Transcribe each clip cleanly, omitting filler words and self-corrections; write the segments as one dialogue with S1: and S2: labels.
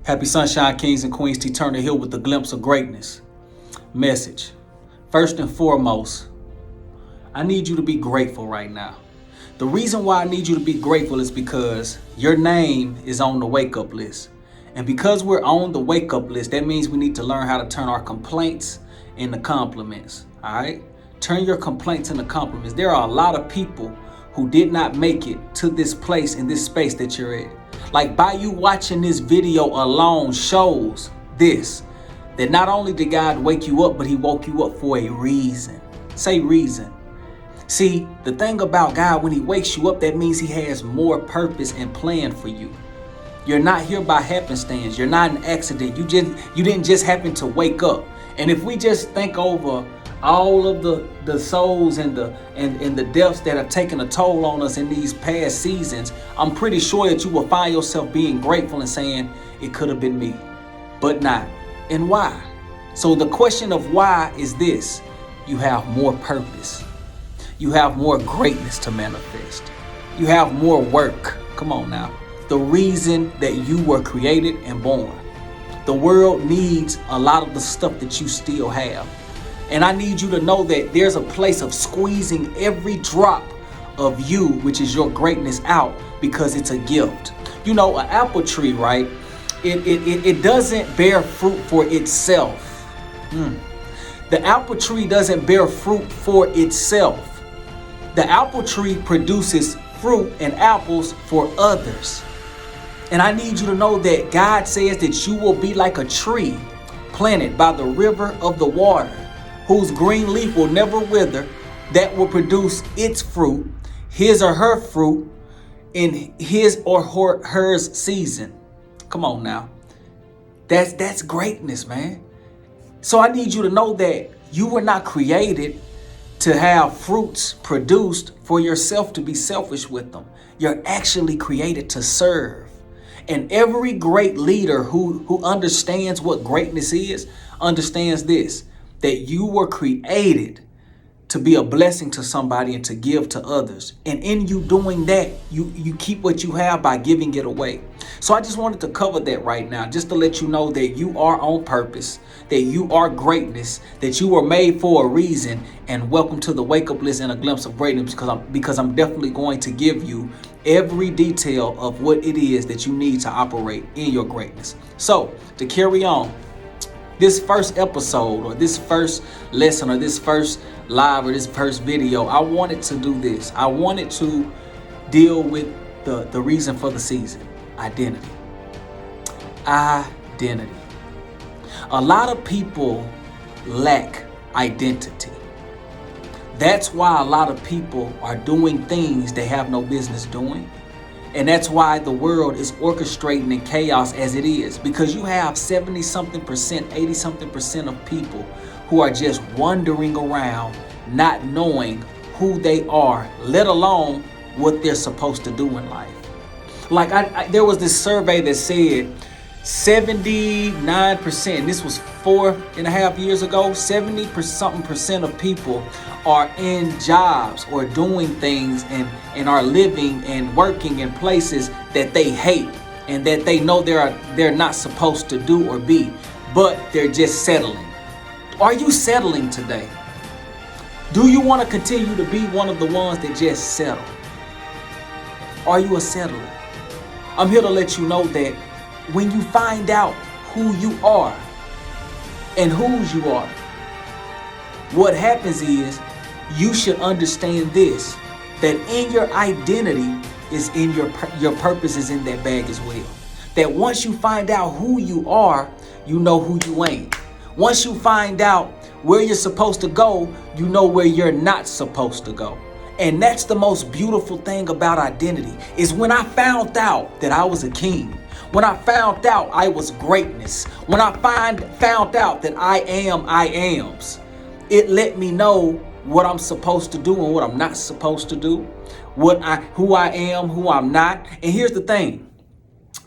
S1: Happy Sunshine Kings and Queens, T. Turner Hill with a glimpse of greatness. Message. First and foremost, I need you to be grateful right now. The reason why I need you to be grateful is because your name is on the wake-up list. And because we're on the wake-up list, that means we need to learn how to turn our complaints into compliments. All right? Turn your complaints into compliments. There are a lot of people who did not make it to this place in this space that you're in. Like, by you watching this video alone shows this, that not only did God wake you up, but he woke you up for a reason. Say reason. See, the thing about God, when he wakes you up, that means he has more purpose and plan for you. You're not here by happenstance. You're not an accident. You didn't just happen to wake up. And if we just think over all of the souls and the deaths that have taken a toll on us in these past seasons, I'm pretty sure that you will find yourself being grateful and saying, it could have been me, but not. And why? So the question of why is this: you have more purpose. You have more greatness to manifest. You have more work. Come on now. The reason that you were created and born. The world needs a lot of the stuff that you still have. And I need you to know that there's a place of squeezing every drop of you, which is your greatness, out, because it's a gift. You know, an apple tree, right? It doesn't bear fruit for itself. The apple tree doesn't bear fruit for itself. The apple tree produces fruit and apples for others. And I need you to know that God says that you will be like a tree planted by the river of the water, whose green leaf will never wither, that will produce its fruit, his or her fruit, in his or her season. Come on now. That's greatness, man. So I need you to know that you were not created to have fruits produced for yourself to be selfish with them. You're actually created to serve. And every great leader who understands what greatness is, understands this, that you were created to be a blessing to somebody and to give to others. And in you doing that, you keep what you have by giving it away. So I just wanted to cover that right now, just to let you know that you are on purpose, that you are greatness, that you were made for a reason. And welcome to the wake up list and a glimpse of greatness, because I'm definitely going to give you every detail of what it is that you need to operate in your greatness. So to carry on, this first episode or this first lesson or this first live or this first video, I wanted to do this. I wanted to deal with the reason for the season: identity. Identity. A lot of people lack identity. That's why a lot of people are doing things they have no business doing. And that's why the world is orchestrating in chaos as it is, because you have 70-something%, 80-something% of people who are just wandering around, not knowing who they are, let alone what they're supposed to do in life. Like there was this survey that said 79%, this was 4.5 years ago, 70-something% of people are in jobs or doing things and are living and working in places that they hate and that they know they're not supposed to do or be, but they're just settling. Are you settling today? Do you want to continue to be one of the ones that just settle? Are you a settler? I'm here to let you know that when you find out who you are and whose you are, what happens is you should understand this, that in your identity is in your purpose is in that bag as well. That once you find out who you are, you know who you ain't. Once you find out where you're supposed to go, you know where you're not supposed to go. And that's the most beautiful thing about identity, is when I found out that I was a king, when I found out I was greatness, when I found out that I ams, it let me know what I'm supposed to do and what I'm not supposed to do, who I am, who I'm not. And here's the thing.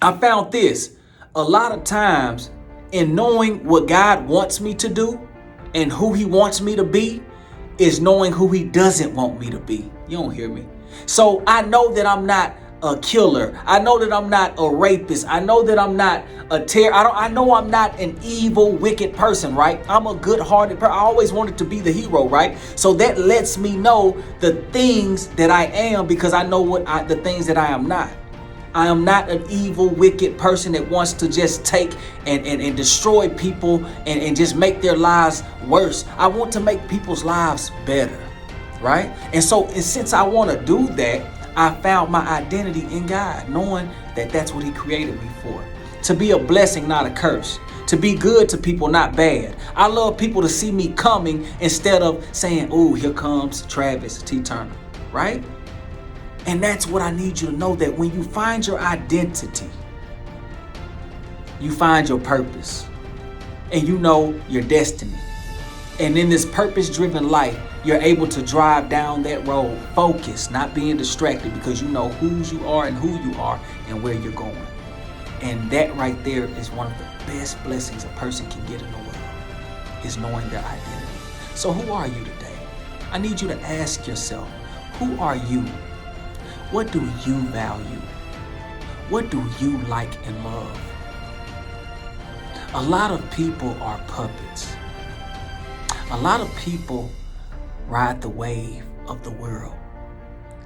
S1: I found this: a lot of times in knowing what God wants me to do and who he wants me to be is knowing who he doesn't want me to be. You don't hear me? So I know that I'm not a killer. I know that I'm not a rapist. I know that I'm not a I know I'm not an evil, wicked person, right? I'm a good-hearted person. I always wanted to be the hero, right? So that lets me know the things that I am, because I know the things that I am not. I am not an evil, wicked person that wants to just take and destroy people and just make their lives worse. I want to make people's lives better, right? And since I want to do that, I found my identity in God, knowing that that's what He created me for. To be a blessing, not a curse. To be good to people, not bad. I love people to see me coming instead of saying, "Oh, here comes Travis T. Turner," right? And that's what I need you to know, that when you find your identity, you find your purpose, and you know your destiny. And in this purpose-driven life, you're able to drive down that road, focused, not being distracted, because you know whose you are and who you are and where you're going. And that right there is one of the best blessings a person can get in the world, is knowing their identity. So who are you today? I need you to ask yourself, who are you? What do you value? What do you like and love? A lot of people are puppets. A lot of people ride the wave of the world.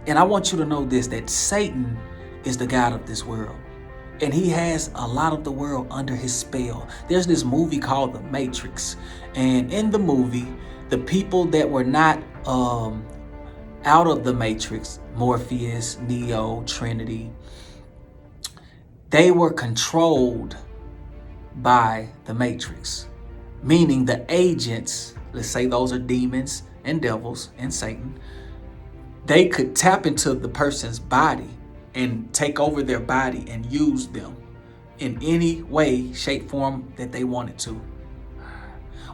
S1: And I want you to know this, that Satan is the god of this world. And he has a lot of the world under his spell. There's this movie called The Matrix. And in the movie, the people that were not out of the Matrix, Morpheus, Neo, Trinity, they were controlled by the Matrix. Meaning the agents, let's say those are demons and devils and Satan, they could tap into the person's body and take over their body and use them in any way, shape, form that they wanted to.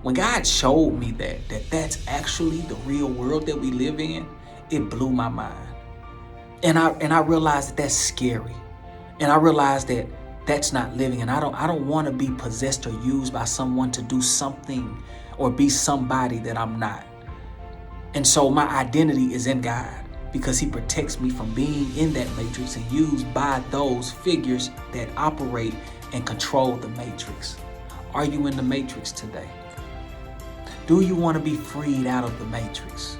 S1: When God showed me that that's actually the real world that we live in, it blew my mind. And I realized that that's scary. And I realized that that's not living. And I don't want to be possessed or used by someone to do something or be somebody that I'm not. And so my identity is in God, because He protects me from being in that matrix and used by those figures that operate and control the matrix. Are you in the matrix today? Do you want to be freed out of the matrix?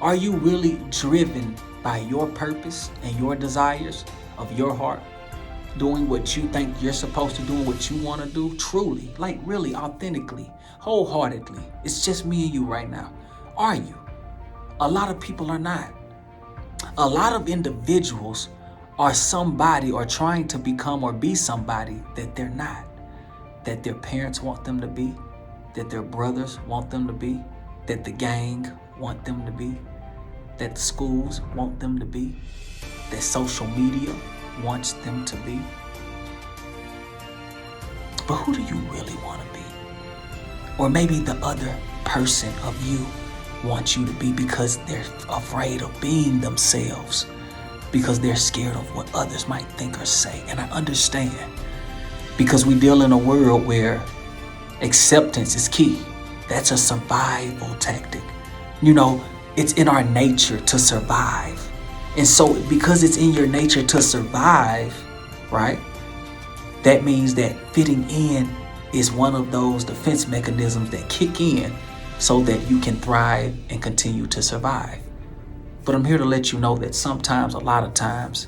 S1: Are you really driven by your purpose and your desires of your heart? Doing what you think you're supposed to do, what you want to do, truly, like really, authentically, wholeheartedly. It's just me and you right now. Are you? A lot of people are not. A lot of individuals are somebody or trying to become or be somebody that they're not. That their parents want them to be, that their brothers want them to be, that the gang want them to be, that the schools want them to be, that social media wants them to be. But who do you really want to be? Or maybe the other person of you wants you to be, because they're afraid of being themselves, because they're scared of what others might think or say. And I understand, because we deal in a world where acceptance is key. That's a survival tactic. You know, it's in our nature to survive. And so because it's in your nature to survive, right? That means that fitting in is one of those defense mechanisms that kick in so that you can thrive and continue to survive. But I'm here to let you know that sometimes, a lot of times,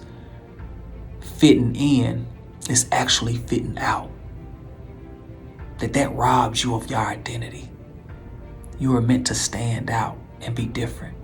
S1: fitting in is actually fitting out. That robs you of your identity. You are meant to stand out and be different.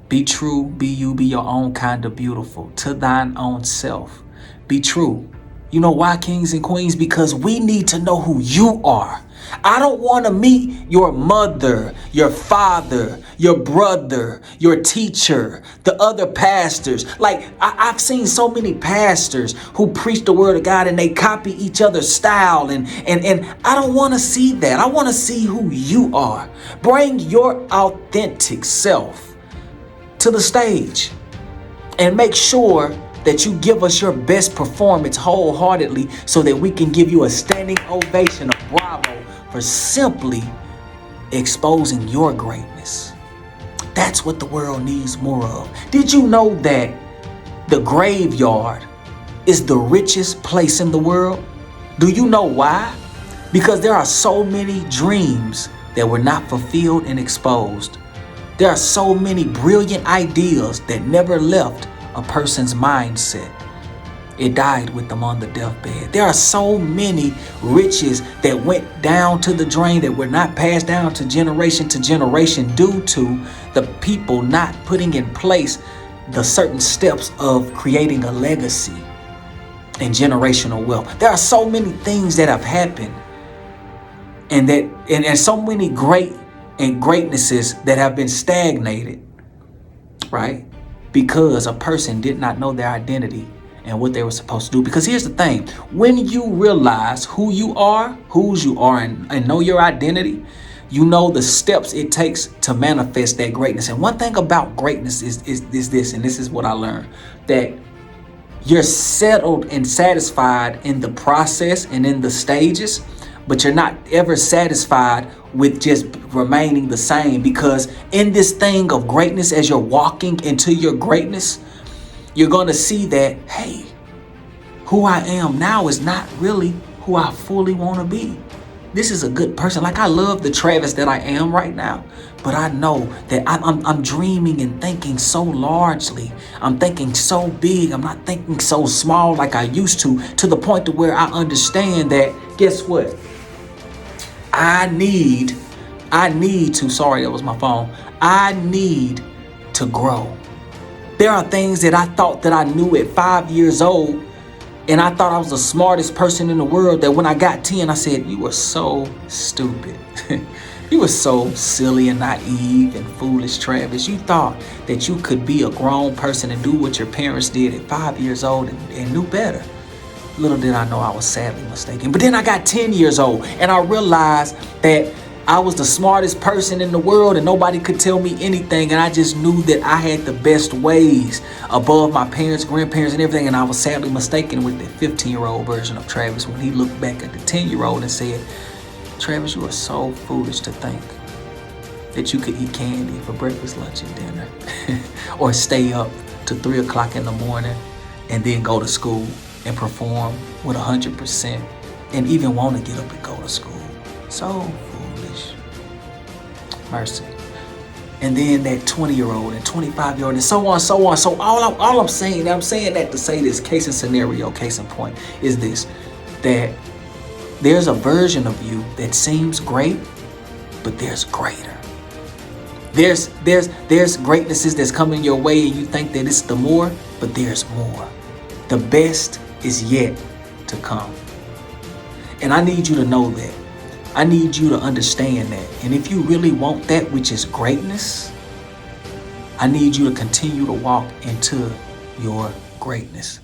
S1: Be true, be you, be your own kind of beautiful, to thine own self. Be true. You know why, kings and queens? Because we need to know who you are. I don't want to meet your mother, your father, your brother, your teacher, the other pastors. Like, I've seen so many pastors who preach the word of God and they copy each other's style. And I don't want to see that. I want to see who you are. Bring your authentic self to the stage and make sure that you give us your best performance wholeheartedly, so that we can give you a standing ovation of bravo for simply exposing your greatness. That's what the world needs more of. Did you know that The graveyard is the richest place in the world. Do you know why? Because there are so many dreams that were not fulfilled and exposed. There are so many brilliant ideas that never left a person's mindset. It died with them on the deathbed. There are so many riches that went down to the drain that were not passed down to generation due to the people not putting in place the certain steps of creating a legacy and generational wealth. There are so many things that have happened and so many greatnesses that have been stagnated, right? Because a person did not know their identity and what they were supposed to do. Because here's the thing, when you realize whose you are, and know your identity, you know the steps it takes to manifest that greatness. And one thing about greatness is this, and this is what I learned, that you're settled and satisfied in the process and in the stages, but you're not ever satisfied with just remaining the same. Because in this thing of greatness, as you're walking into your greatness, you're going to see that, hey, who I am now is not really who I fully want to be. This is a good person. Like, I love the Travis that I am right now, but I know that I'm dreaming and thinking so largely. I'm thinking so big. I'm not thinking so small like I used to the point to where I understand that, guess what? I need to, sorry, that was my phone. I need to grow. There are things that I thought that I knew at 5 years old, and I thought I was the smartest person in the world, that when I got 10, I said, you were so stupid. You were so silly and naive and foolish, Travis. You thought that you could be a grown person and do what your parents did at 5 years old and knew better. Little did I know I was sadly mistaken. But then I got 10 years old and I realized that I was the smartest person in the world and nobody could tell me anything. And I just knew that I had the best ways above my parents, grandparents, and everything. And I was sadly mistaken with the 15-year-old version of Travis when he looked back at the 10-year-old and said, Travis, you are so foolish to think that you could eat candy for breakfast, lunch, and dinner or stay up to 3 o'clock in the morning and then go to school and perform with 100% and even want to get up and go to school. So foolish. Mercy. And then that 20-year-old and 25-year-old and so on, so on. So all I'm saying that to say this, case in scenario, case in point, is this, that there's a version of you that seems great, but there's greater. There's greatnesses that's coming your way and you think that it's the more, but there's more. The best is yet to come. And I need you to know that. I need you to understand that. And if you really want that, which is greatness, I need you to continue to walk into your greatness.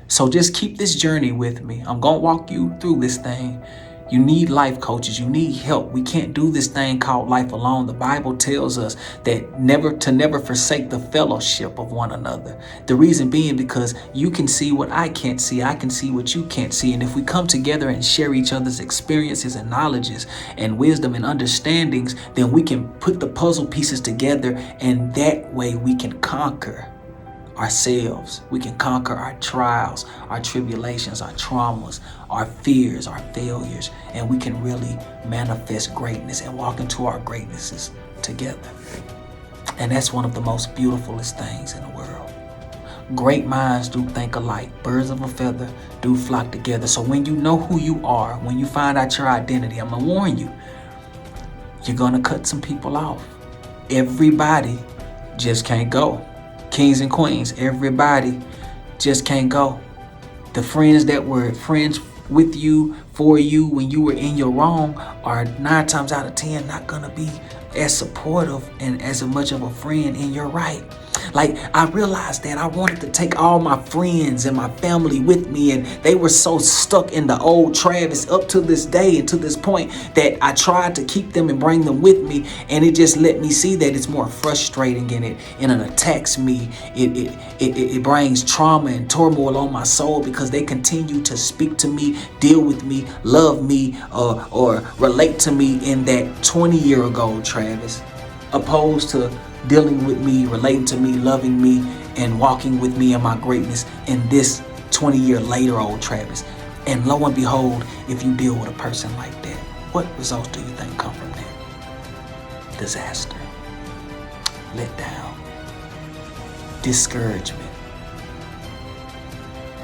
S1: So just keep this journey with me. I'm going to walk you through this thing. You need life coaches. You need help. We can't do this thing called life alone. The Bible tells us that never forsake the fellowship of one another. The reason being because you can see what I can't see. I can see what you can't see. And if we come together and share each other's experiences and knowledges and wisdom and understandings, then we can put the puzzle pieces together, and that way we can conquer ourselves. We can conquer our trials, our tribulations, our traumas, our fears, our failures, and we can really manifest greatness and walk into our greatnesses together. And that's one of the most beautifulest things in the world. Great minds do think alike. Birds of a feather do flock together. So when you know who you are, when you find out your identity, I'm gonna warn you, you're gonna cut some people off. Everybody just can't go. Kings and queens, everybody just can't go. The friends that were friends with you, for you, when you were in your wrong, are 9 times out of 10 not gonna be as supportive and as much of a friend in your right. Like, I realized that I wanted to take all my friends and my family with me, and they were so stuck in the old Travis up to this day and to this point that I tried to keep them and bring them with me, and it just let me see that it's more frustrating and it attacks me. It brings trauma and turmoil on my soul because they continue to speak to me, deal with me, love me, or relate to me in that 20-year-ago Travis, opposed to dealing with me, relating to me, loving me, and walking with me in my greatness in this 20-year later old Travis. And lo and behold, if you deal with a person like that, what results do you think come from that? Disaster, letdown, discouragement.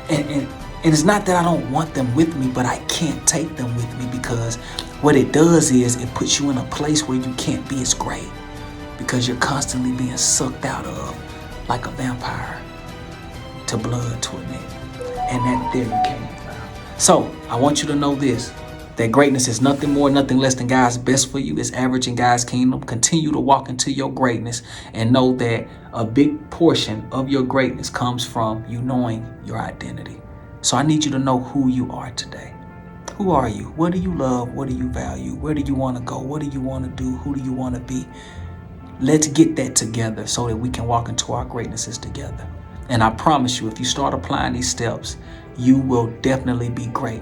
S1: And it's not that I don't want them with me, but I can't take them with me, because what it does is it puts you in a place where you can't be as great, because you're constantly being sucked out of like a vampire to blood, to a neck. And that there you can't. So I want you to know this, that greatness is nothing more, nothing less than God's best for you. It's average in God's kingdom. Continue to walk into your greatness and know that a big portion of your greatness comes from you knowing your identity. So I need you to know who you are today. Who are you? What do you love? What do you value? Where do you want to go? What do you want to do? Who do you want to be? Let's get that together so that we can walk into our greatnesses together. And I promise you, if you start applying these steps, you will definitely be great.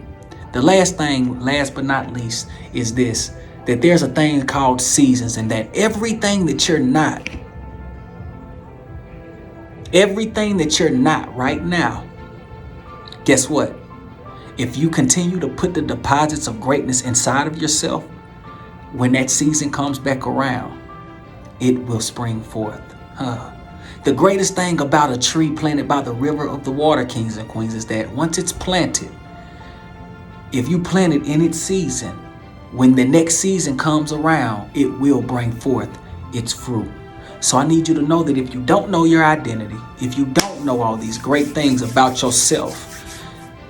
S1: The last thing, last but not least, is this, that there's a thing called seasons, and that everything that you're not right now, guess what? If you continue to put the deposits of greatness inside of yourself, when that season comes back around, it will spring forth. The greatest thing about a tree planted by the river of the water, kings and queens, is that once it's planted, if you plant it in its season, when the next season comes around, it will bring forth its fruit. So I need you to know that if you don't know your identity, if you don't know all these great things about yourself,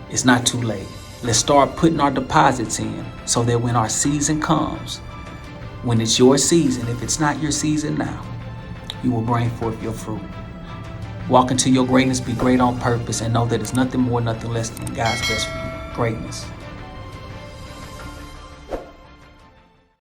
S1: it's not too late. Let's start putting our deposits in so that when our season comes, when it's your season, if it's not your season now, you will bring forth your fruit. Walk into your greatness, be great on purpose, and know that it's nothing more, nothing less than God's best for you. Greatness.